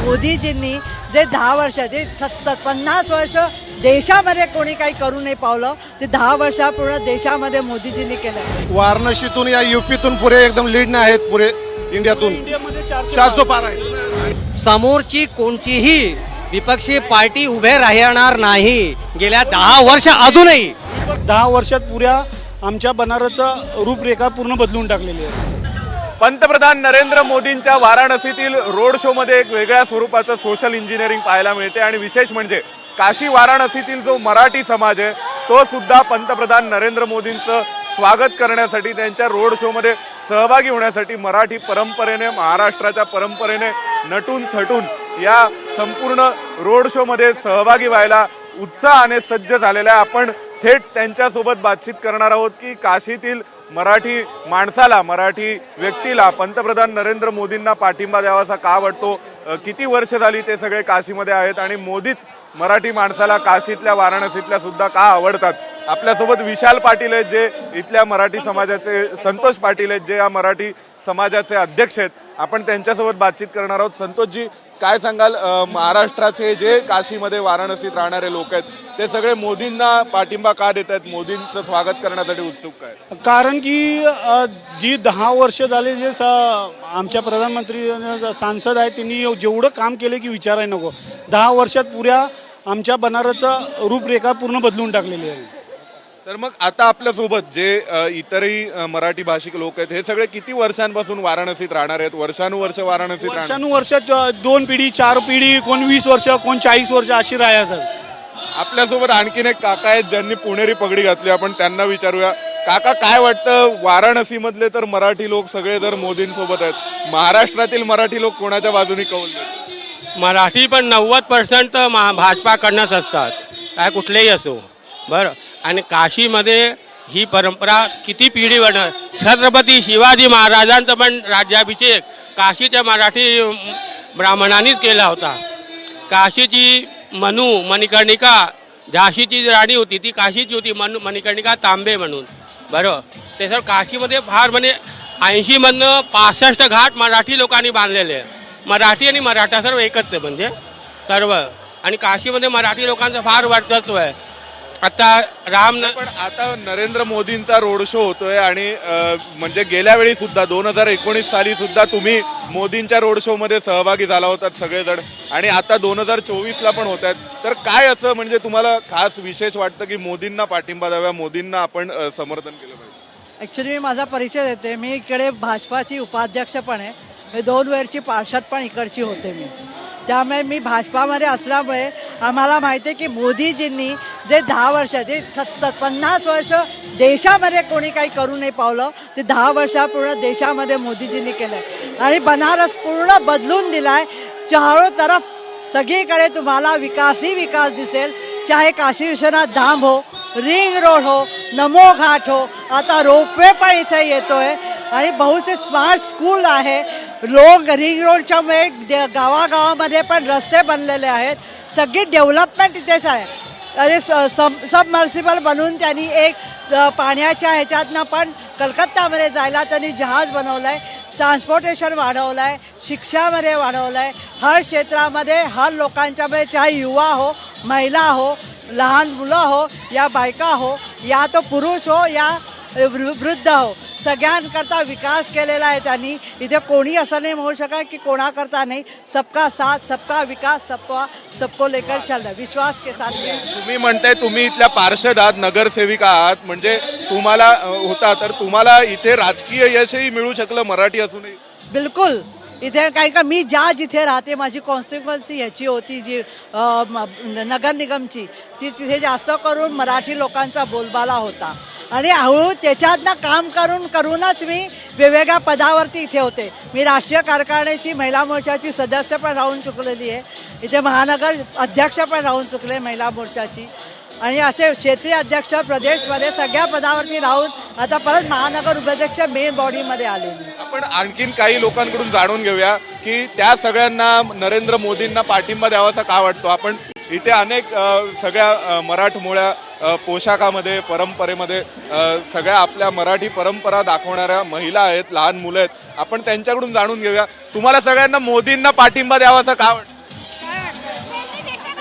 मोदीजींनी जे 10 वर्ष जे 50 वर्ष देशामध्ये कोणी काही करू नाही पावलं ते 10 वर्षा पूर्ण देशामध्ये मोदीजींनी केलं. वाराणसीतून या यूपीतून पुरे एकदम लीडने आहेत, पुरे इंडियातून 400 पार आहे. समोरची कोणतीही विपक्षी पार्टी उभे राहणार नाही. गेल्या 10 वर्ष अजूनही 10 वर्षात पुऱ्या आमच्या बनारसचं रूपरेखा पूर्ण बदलून टाकलेली आहे. पंतप्रधान नरेंद्र मोदींच्या वाराणसीतील रोड शो मध्ये एक वेगळ्या स्वरूपाचं सोशल इंजिनिअरिंग पाहायला मिळते आणि विशेष म्हणजे काशी वाराणसीतील जो मराठी समाज आहे तो सुद्धा पंतप्रधान नरेंद्र मोदींचं स्वागत करण्यासाठी त्यांच्या रोड शो मध्ये सहभागी होण्यासाठी मराठी परंपरेने महाराष्ट्राच्या परंपरेने नटून थटून या संपूर्ण रोड शो मध्ये सहभागी व्हायला उत्साहाने सज्ज झालेला आहे. आपण थेट त्यांच्यासोबत बातचीत करणार आहोत की काशीतील मराठी माणसाला मराठी व्यक्तीला पंतप्रधान नरेंद्र मोदींना पाठिंबा द्यावासा का वाटतो, किती वर्ष झाली ते सगळे काशीमध्ये आहेत आणि मोदीच मराठी माणसाला काशीतल्या वाराणसीतल्या सुद्धा का आवडतात. आपल्यासोबत विशाल पाटील आहेत जे इथल्या मराठी समाजाचे, संतोष पाटील आहेत जे या मराठी समाजाचे अध्यक्ष आहेत. आपण त्यांच्यासोबत बातचीत करणार आहोत. संतोषजी, काय सांगाल, महाराष्ट्राचे जे काशीमध्ये वाराणसीत राहणारे लोक आहेत ते सगळे मोदींना पाठिंबा का देत आहेत, मोदींचं स्वागत करण्यासाठी उत्सुक आहे? कारण की जी 10 वर्ष झाले जे आमच्या प्रधानमंत्री सांसद आहेत त्यांनी जेवढं काम केले की विचारायला नको. 10 वर्षात पुऱ्या आमच्या बनारसचं रूपरेखा पूर्ण बदलून टाकलेली आहे. तर मग आता आपल्यासोबत जे इतरही मराठी भाषिक लोक आहेत हे सगळे किती वर्षांपासून वाराणसीत राहणार आहेत, वर्षानुवर्ष वाराणसीत राहणार? वर्षानुवर्ष 2 पिढी 4 पिढी, कोण 20 वर्ष, कोण 40 वर्ष अशी राहतात. आपल्यासोबत आणखीन एक काका आहेत ज्यांनी पुणेरी पगडी घातली. आपण त्यांना विचारूया. काका, काय वाटतं, वाराणसी मधले तर मराठी लोक सगळे जर मोदींसोबत आहेत, महाराष्ट्रातील मराठी लोक कोणाच्या बाजूने कौल देतात? मराठी पण 90% भाजपाकडनंच असतात, काय कुठलेही असो. बरं, आणि काशीमध्ये ही परंपरा किती पिढी बनणार. छत्रपती शिवाजी महाराजांचा पण राज्याभिषेक काशीच्या मराठी ब्राह्मणांनीच केला होता. काशीची मणिकर्णिका, झाशीची राणी होती ती काशीची होती, मणिकर्णिका तांबे म्हणून. बरं, ते सर काशीमध्ये फार म्हणजे 80 मधनं 65 घाट मराठी लोकांनी बांधलेले आहे. मराठी आणि मराठा सर्व एकच आहे म्हणजे सर्व. आणि काशीमध्ये मराठी लोकांचं फार वर्चस्व आहे. आता पण आता नरेंद्र मोदींचा रोड शो होतोय आणि म्हणजे गेल्या वेळी सुद्धा 2019 साली सुद्धा तुम्ही मोदींच्या रोड शो मध्ये सहभागी झाला होतात सगळेजण आणि आता 2024ला पण होत आहेत. तर काय असं म्हणजे तुम्हाला खास विशेष वाटतं की मोदींना पाठिंबा द्यावा, मोदींना आपण समर्थन केलं पाहिजे? ॲक्च्युली मी माझा परिचय देते. मी इकडे भाजपाची उपाध्यक्ष पण आहे. मी 2 वेळची पार्षद पण इकडची होते मी. त्यामुळे मी भाजपामध्ये असल्यामुळे आम्हाला माहिती आहे की मोदीजींनी जे 10 वर्ष जे 50 वर्ष देशामध्ये कोणी काही करू नाही पावलं ते 10 वर्षा पूर्ण देशामध्ये मोदीजींनी केलं आणि बनारस पूर्ण बदलून दिलाय. चारों तरफ सगळीकडे तुम्हाला विकास ही विकास दिसेल. चाहे काशी विश्वनाथ धाम हो, रिंग रोड हो, नमो घाट हो, आता रोपवे पण इथे येतोय आणि बहुतसे स्मार्ट स्कूल आहे. लोक रिंग रोडच्यामुळे गावागावामध्ये पण रस्ते बनलेले आहेत. सगळी डेव्हलपमेंट इथेच आहे. आणि सबमर्सिबल बनवून त्यांनी एक पाण्याच्या ह्याच्यातनं पण कलकत्तामध्ये जायला त्यांनी जहाज बनवलं आहे. ट्रान्सपोर्टेशन वाढवलं आहे, शिक्षामध्ये वाढवलं आहे. हर क्षेत्रामध्ये हर लोकांच्यामध्ये, चाहे युवा हो, महिला हो, लहान मुलं हो या बायका हो, या तो पुरुष हो या वृद्ध हो, सगळ्यांकरता विकास केलेला आहे त्यांनी. इथे कोणी असं नाही म्हणू शकत की कोणाकरता नाही. सबका साथ, सबका विकास, सबको लेकर चलना, विश्वास के साथ. तुम्ही म्हणताय तुम्ही इथल्या पार्षद आहात, नगरसेविका आहात, म्हणजे तुम्हाला होता तर तुम्हाला इथे राजकीय यशही मिळू शकलं मराठी असूनही? बिलकुल. इथे कारण का मी जिथे राहते माझी कॉन्सिक्वेन्सी ह्याची होती जी नगर निगमची, ती तिथे जास्त करून मराठी लोकांचा बोलबाला होता आणि हळूहळू त्याच्यातनं काम करूनच मी वेगवेगळ्या पदावरती इथे होते. मी राष्ट्रीय कारखान्याची महिला मोर्चाची सदस्य पण राहून चुकलेली आहे. इथे महानगर अध्यक्ष पण राहून चुकले महिला मोर्चाची आणि असे क्षेत्रीय अध्यक्ष प्रदेशमध्ये सगळ्या पदावरती राहून आता परत महानगर उपाध्यक्ष मेन बॉडीमध्ये आलेली. आपण आणखीन काही लोकांकडून जाणून घेऊया की त्या सगळ्यांना नरेंद्र मोदींना पाठिंबा द्यावासा का वाटतो. आपण इथे अनेक सगळ्या मराठमोळ्या पोशाखामध्ये, परंपरेमध्ये सगळ्या आपल्या मराठी परंपरा दाखवणाऱ्या महिला आहेत, लहान मुलं आहेत. आपण त्यांच्याकडून जाणून घेऊया तुम्हाला सगळ्यांना मोदींना पाठिंबा द्यावासा का वाटतं?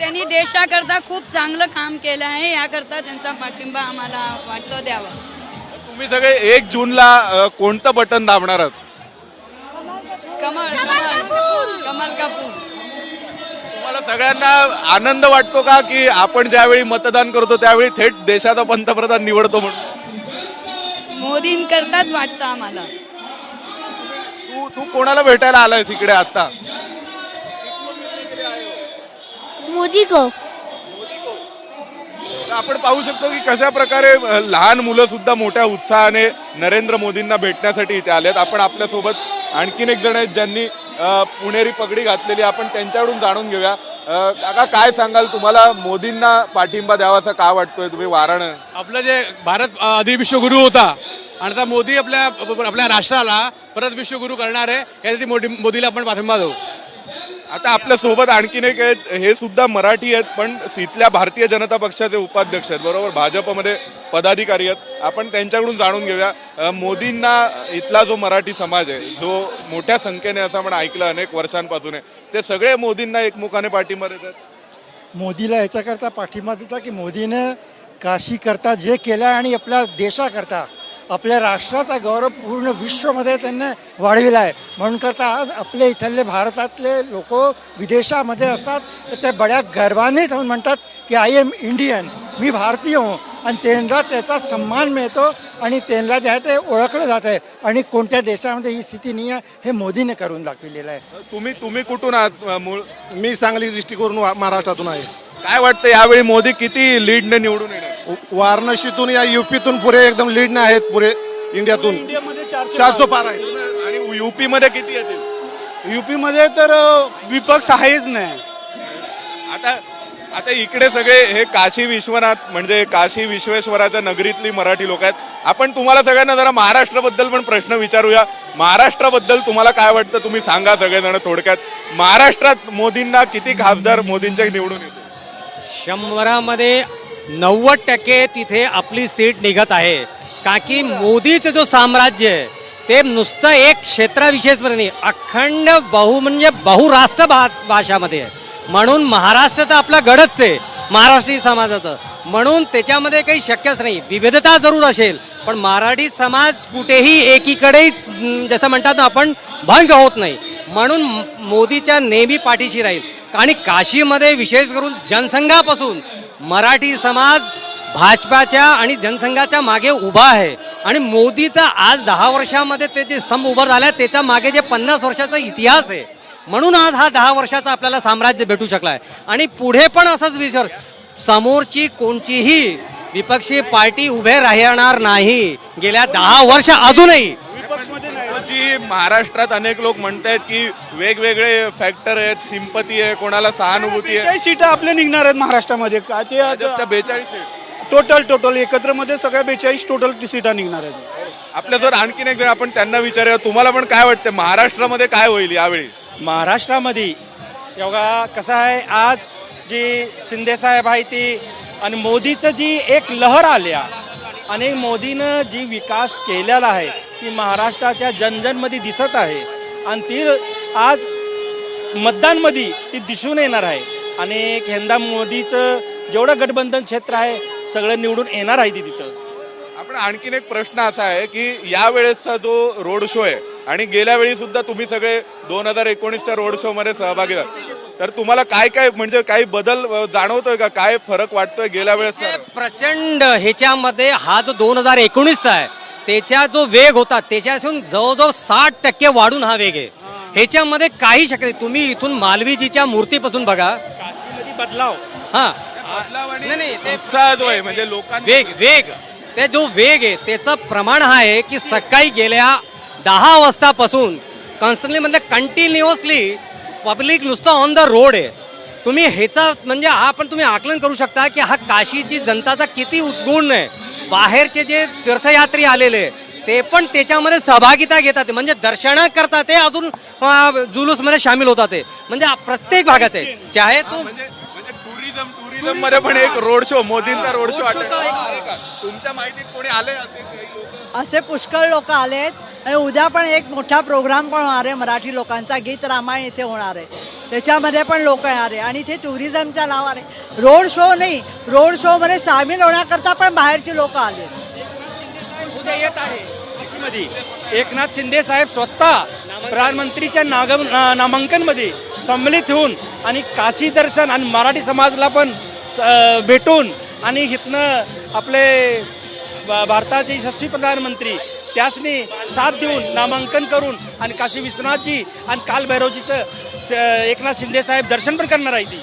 त्यांनी देशाकरता खूप चांगलं काम केलं आहे, याकरता त्यांचा पाठिंबा आम्हाला वाटतो द्यावा. तुम्ही सगळे 1 जूनला कोणतं बटन दाबणार आहात? कमल कमल कमल कपूर. तुम्हाला सगळ्यांना आनंद वाटतो का की आपण ज्यावेळी मतदान करतो त्यावेळी थेट देशाचा पंतप्रधान निवडतो म्हणून? मोदींकरताच वाटतं आम्हाला. तू कोणाला भेटायला आलायस इकडे आता? मोदी को. आपण पाहू शकतो की कशा प्रकारे लहान मुलं सुद्धा मोठ्या उत्साहाने नरेंद्र मोदींना भेटण्यासाठी इथे आलेत. आपण आपल्यासोबत आणखीन एक जण आहेत ज्यांनी पुणेरी पगडी घातलेली, आपण त्यांच्याकडून जाणून घेऊया. काका, काय सांगाल, तुम्हाला मोदींना पाठिंबा द्यावासा का वाटतोय? तुम्ही वाराणं, आपलं जे भारत आधी विश्वगुरु होता आणि आता मोदी आपल्या राष्ट्राला परत विश्वगुरु करणार आहे, यासाठी मोदीला आपण पाठिंबा देऊ. आता आपल्या सोबत आणखीन एक आहेत, हे सुद्धा मराठी आहेत पण इथल्या भारतीय जनता पक्षाचे उपाध्यक्ष आहेत, बरोबर, भाजपमध्ये पदाधिकारी आहेत. आपण त्यांच्याकडून जाणून घेऊया. मोदींना इथला जो मराठी समाज आहे, जो मोठ्या संख्येने असं आपण ऐकलं अनेक वर्षांपासून आहे, ते सगळे मोदींना एकमुखाने पाठिंबा देतात. मोदीला याच्याकरता पाठिंबा देता की मोदीनं काशीकरता जे केलं आणि आपल्या देशाकरता आपल्या राष्ट्राचा गौरव पूर्ण विश्वमध्ये त्यांनी वाढविला आहे. म्हणून करता आज आपले इथले भारतातले लोक विदेशामध्ये असतात तर ते बड्या गर्वाने जाऊन म्हणतात की आय एम इंडियन, मी भारतीय हो, आणि त्यांना त्याचा सन्मान मिळतो आणि त्यांना जे आहे ते ओळखलं जात आहे. आणि कोणत्या देशामध्ये ही स्थिती नाही आहे हे मोदीने करून दाखविलेलं आहे. तुम्ही कुठून आहात मूळ? मी सांगली डिस्ट्रिक्टवरून महाराष्ट्रातून आहे. काय वाटतं यावेळी मोदी किती लीडने निवडून येणार? वाराणसीतून या युपीतून पुरे एकदम लीडने आहेत. पुरे इंडियातून इंडियामध्ये 400 पार आहेत. आणि युपी मध्ये किती येतील? युपी मध्ये तर विपक्ष आहेच नाही. आता इकडे सगळे हे काशी विश्वनाथ म्हणजे काशी विश्वेश्वराच्या नगरीतली मराठी लोक आहेत. आपण तुम्हाला सगळ्यांना जरा महाराष्ट्राबद्दल पण प्रश्न विचारूया. महाराष्ट्राबद्दल तुम्हाला काय वाटतं, तुम्ही सांगा सगळेजण थोडक्यात. महाराष्ट्रात मोदींना किती खासदार मोदींचे निवडून येतील? 100मध्ये 90% तिथे आपली सीट निघत आहे. का की मोदीचं जो साम्राज्य आहे ते नुसतं एक क्षेत्राविशेषमध्ये नाही, अखंड बहुराष्ट्र भाषामध्ये आहे. म्हणून महाराष्ट्र तर आपला गडच आहे महाराष्ट्रीय समाजाचं, म्हणून त्याच्यामध्ये काही शक्यच नाही. विविधता जरूर असेल पण मराठी समाज कुठेही एकीकडे जसं म्हणतात ना आपण भंग होत नाही. म्हणून मोदीच्या नेहमी पाठीशी राहील. आणि काशीमध्ये विशेष करून जनसंघापासून मराठी समाज भाजपाच्या आणि जनसंघाच्या मागे उभा आहे. आणि मोदीचा आज 10 वर्षामध्ये ते जे स्तंभ उभं झाला त्याच्या मागे जे 50 वर्षाचा इतिहास आहे, म्हणून आज हा 10 वर्षाचा आपल्याला साम्राज्य भेटू शकला आहे. आणि पुढे पण असंच विचार, समोरची कोणतीही विपक्षी पार्टी उभे राहणार नाही गेल्या 10 वर्ष अजूनही. जी महाराष्ट्रात अनेक लोक म्हणतायत की वेगवेगळे फॅक्टर आहेत, सिंपती आहे, कोणाला सहानुभूती आहे. 42 सीट आपल्या निघणार आहेत महाराष्ट्रामध्ये. काय ते भाजपच्या 42 सीट टोटल एकत्र मध्ये सगळ्या 42 टोटल सीटा निघणार आहेत. आपल्यासोबत आणखीन एक जण आपण त्यांना विचारूया. तुम्हाला पण काय वाटतं महाराष्ट्रामध्ये काय होईल यावेळी? महाराष्ट्रामध्ये एवढा कसं आहे, आज जी शिंदे साहेब आहे ती आणि मोदीचं जी एक लहर आल्या आणि मोदीनं जी विकास केलेला आहे ती महाराष्ट्राच्या जनजनमध्ये दिसत आहे. आणि ती आज मतदानमध्ये ती दिसून येणार आहे. आणि यंदा मोदीचं जेवढं गठबंधन क्षेत्र आहे सगळं निवडून येणार आहे ती तिथं. आपण आणखीन एक प्रश्न असा आहे की यावेळेसचा जो रोड शो आहे आणि गेल्या वेळी सुद्धा तुम्ही सगळे 2019च्या रोड शो मध्ये सहभागी झाला, तर तुम्हाला काय म्हणजे काही बदल जाणवतोय का? काय फरक वाटतोय गेल्या वेळेस? प्रचंड ह्याच्यामध्ये हा जो 2019चा आहे त्याचा जो वेग होता त्याच्यापासून जवळजवळ 60% वाढून हा वेग आहे. ह्याच्यामध्ये काही शक्य नाही. तुम्ही इथून मालवीजीच्या मूर्तीपासून बघा, काशीमध्ये बदलाव. हा नाही ते उत्साह जो आहे म्हणजे लोकांना वेग ते जो वेग आहे त्याचं प्रमाण हा आहे की सकाळी गेल्या 10 वाजतापासून कॉन्स्टंटली म्हणजे कंटिन्युअसली पब्लिक नुसतं ऑन द रोड आहे. तुम्ही ह्याचा म्हणजे हा पण तुम्ही आकलन करू शकता की हा काशीची जनताचा किती उत्गुण आहे. बाहेरचे जे तीर्थयात्री आलेले ते पण त्याच्यामध्ये सहभागिता घेतात, म्हणजे दर्शन करतात, ते अजून जुलूसमध्ये सामील होतात. ते म्हणजे प्रत्येक भागाचे चाहे तो टुरिझम मध्ये पण एक रोड शो, मोदींचा रोड शो तुमच्या माहितीत कोणी आले असे पुष्कळ लोक आलेत. आणि उद्या पण एक मोठा प्रोग्राम पण होणार आहे मराठी लोकांचा, गीत रामायण इथे होणार आहे. त्याच्यामध्ये पण लोक येणार आहे आणि इथे टुरिझमच्या नावाने रोड शो नाही, रोड शो मध्ये सामील होण्याकरता पण बाहेरची लोक आले. उद्या येत आहे काशीमध्ये. एकनाथ शिंदे साहेब स्वतः प्रधानमंत्रीच्या नामांकनमध्ये सम्मिलित होऊन आणि काशी दर्शन आणि मराठी समाजाला पण भेटून आणि इथनं आपले भारताचे यशस्वी प्रधानमंत्री त्यासनी साथ देऊन नामांकन करून आणि काशी विश्वनाथजी आणि कालभैरवजीचं एकनाथ शिंदे साहेब दर्शन पण करणार आहे ती.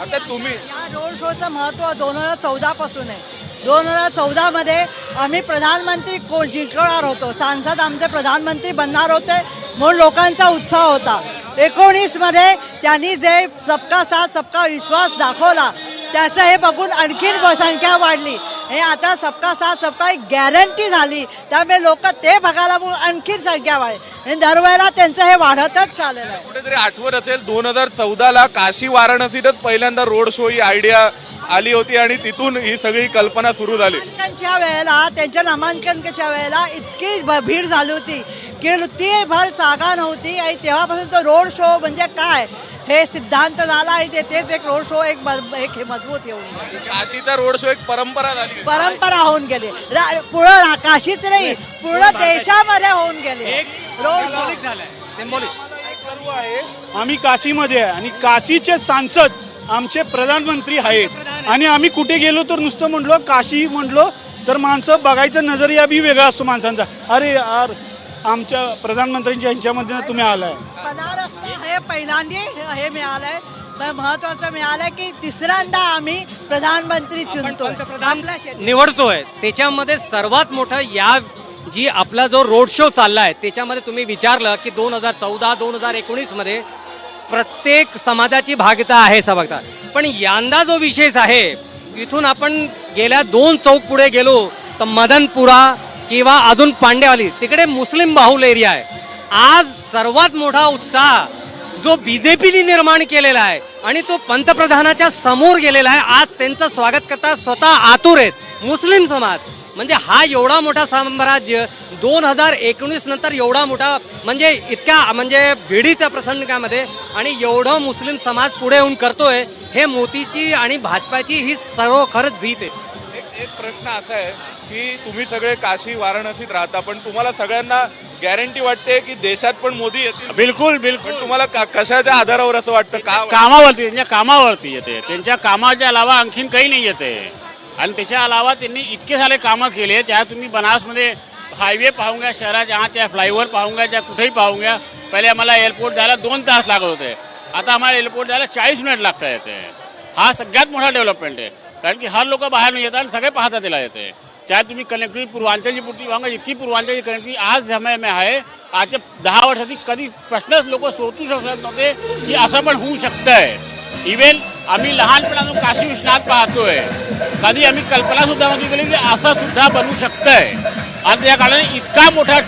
आता तुम्ही या रोड शोचं महत्त्व 2014 पासून आहे. 2014 मध्ये आम्ही प्रधानमंत्री कोण जिंकणार होतो, सांसद आमचे प्रधानमंत्री बनणार होते म्हणून लोकांचा उत्साह होता. 19 मध्ये त्यांनी जे सबका साथ सबका विश्वास दाखवला त्याचं हे बघून आणखीन संख्या वाढली. हे आता सबका साथ सबका एक गॅरंटी झाली, त्यामुळे लोक ते बघायला म्हणून आणखीन संख्या वाढली. दरवेळेला त्यांचं हे वाढतच चाललेलं आहे. कुठेतरी आठवत असेल 2014ला काशी वाराणसीतच पहिल्यांदा रोड शो ही आयडिया आली होती आणि तिथून ही सगळी कल्पना सुरू झाली. नामांकनच्या वेळेला, त्यांच्या नामांकनच्या वेळेला इतकी भीड झाली होती की ती भर जागा नव्हती आणि तेव्हापासून तो रोड शो म्हणजे काय हे सिद्धांत झाला आणि तेच एक रोड शो एक मजबूत येऊन गेली. काशीचा रोड शो एक परंपरा झाली, परंपरा होऊन गेली. पूर्ण काशीच नाही, पूर्ण देशामध्ये होऊन गेले रोड शो. गर्व आहे आम्ही काशीमध्ये आहे आणि काशीचे सांसद आमचे प्रधानमंत्री आहेत आणि आम्ही कुठे गेलो तर नुसतं म्हणलो काशी म्हणलो तर माणसं बघायचा नजरिया बी वेगळा असतो माणसांचा. अरे यार आमच्या प्रधानमंत्र्यांच्या ह्यांच्यामध्ये तुम्ही आलाय. बनारसला हे पहिल्यांदा हे मिळालंय, तर महत्वाचं मिळालंय की तिसऱ्यांदा आम्ही प्रधानमंत्री चुनतो निवडतोय. त्याच्यामध्ये सर्वात मोठं या जी आपला जो रोड शो चाललाय त्याच्यामध्ये तुम्ही विचारलं की 2014-2019 मध्ये प्रत्येक समाजाची भागीदारी आहे सभागता, पण यंदा जो विशेष आहे इथून आपण गेल्या 2 चौक पुढे गेलो तर मदनपुरा किंवा अजून पांडेवाली तिकडे मुस्लिम बाहुल एरिया आहे. आज सर्वात मोठा उत्साह जो बीजेपीने निर्माण केलेला आहे आणि तो पंतप्रधानाच्या समोर गेलेला आहे. आज त्यांचं स्वागत करता स्वतः आतुर आहेत मुस्लिम समाज. म्हणजे हा एवढा मोठा साम्राज्य 2019 नंतर एवढा मोठा म्हणजे इतक्या म्हणजे भेडीच्या प्रसंगामध्ये आणि एवढं मुस्लिम समाज पुढे येऊन करतोय, हे मोदीची आणि भाजपाची ही सर्व खरंच जीत आहे. एक प्रश्न असा आहे की तुम्ही सगळे काशी वाराणसीत राहता, पण तुम्हाला सगळ्यांना गॅरंटी वाटते की देशात पण मोदी येतील? बिलकुल बिलकुल. पण तुम्हाला कशाच्या आधारावर असं वाटतं? कामावरती, त्यांच्या कामावरती येते. त्यांच्या कामाच्या अलावा आणखीन काही नाही येते. आणि त्याच्या अलावा त्यांनी इतके सारे कामं केले. चाहे तुम्ही बनारसमध्ये हायवे पाहूंगा, शहराच्या चाहे फ्लायओव्हर पाहूंगा, चाहे कुठेही पाहूंगा. पहिले आम्हाला एअरपोर्ट जायला 2 तास लागत होते, आता आम्हाला एअरपोर्ट जायला 40 मिनिट लागता येते. हा सगळ्यात मोठा डेव्हलपमेंट आहे, कारण की हर लोक बाहेर नाही येतात आणि सगळे पाहता तिला येते. चाहे तुम्ही कनेक्टिव्हिटी पूर्वांचलची पुटी पाहूंगा, इतकी पूर्वांचलची कनेक्टिव्हिटी आज समय में आहे. आजच्या 10 वर्षाची कधी प्रश्नच लोक सोचू शकत नव्हते की असं पण होऊ शकतंय. इव्हन आम्ही लहानपणापासून काशी विश्वनाथ पाहतोय, कधी आम्ही कल्पना सुद्धा नव्हती केली की असं सुद्धा बनू शकतंय. आणि त्या कारणाने इतका मोठा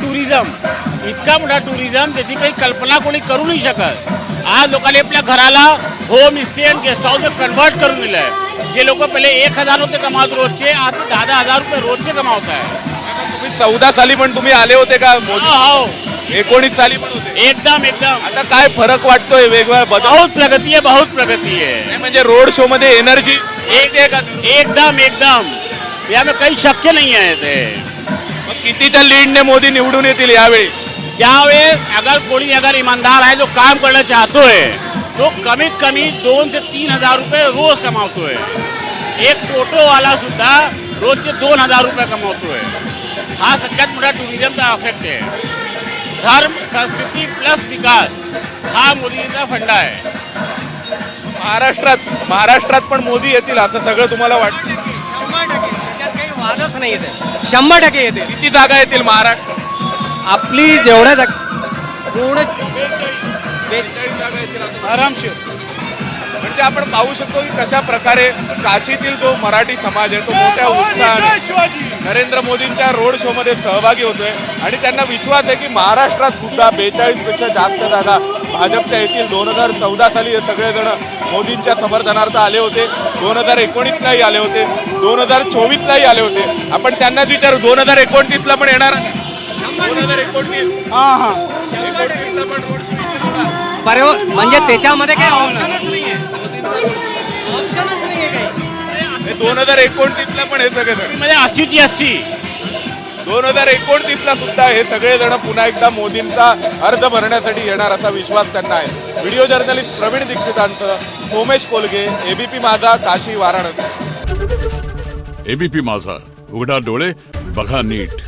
टुरिझम त्याची काही कल्पना कोणी करू नाही शकत. आज लोकांनी आपल्या घराला होम स्टे आणि गेस्ट हाऊस कन्व्हर्ट करून दिलंय. जे लोक पहिले 1,000 रुपये कमावत रोजचे, आज 10,000 रुपये रोजचे कमावत आहे. तुम्ही 14 साली पण तुम्ही आले होते का? हो, 19 साली पण होते. एकदम. आता काय फरक वाटतोय? वेगवेगळ्या बदल? बहुत प्रगती आहे. म्हणजे रोड शो मध्ये एनर्जी एकदम यामध्ये काही शक्य नाही आहे ते. कितीच्या लीडने मोदी निवडून येतील यावेळी? त्यावेळेस अगर ईमानदार आहे, जो काम करना चाहतोय, तो कमीत कमी 2 से 3 हजार रुपये रोज कमावतोय. एक टोटोवाला सुद्धा रोजचे 2,000 रुपये कमावतोय. हा सगळ्यात मोठा टुरिझमचा इफेक्ट आहे. धर्म, संस्कृती प्लस विकास हा मोदींचा फंडा आहे. महाराष्ट्रात पण मोदी येतील असं सगळं तुम्हाला वाटतं? 100% त्याच्यात काही वादच नाही येते. 100% येते. किती जागा येतील महाराष्ट्रात? आपली जेवढ्या जागा आरामशीर. म्हणजे आपण पाहू शकतो की कशा प्रकारे काशीतील जो मराठी समाज आहे तो मोठ्या उत्साहाने नरेंद्र मोदींच्या रोड शो मध्ये सहभागी होतोय आणि त्यांना विश्वास आहे की महाराष्ट्रात सुद्धा 42 पेक्षा जास्त जागा भाजपच्या येतील. 2014 साली हे सगळेजण मोदींच्या समर्थनार्थ आले होते, 2019लाही आले होते, 2024लाही आले होते. आपण त्यांनाच विचारू 2029ला पण येणार? 2029 हा 2029ला पण रोड शो म्हणजे त्याच्यामध्ये काही ऑप्शनच नाहीये, ऑप्शनच नाहीये काही. 2029ला पण हे सगळे जण म्हणजे 80 2029ला सुद्धा हे सगळे जण पुन्हा एकदा मोदींचा अर्ज भरण्यासाठी येणार असा विश्वास त्यांना आहे. व्हिडिओ जर्नलिस्ट प्रवीण दीक्षितांचं सोमेश कोलगे, एबीपी माझा, काशी वाराणसी. एबीपी माझा, उघडा डोळे बघा नीट.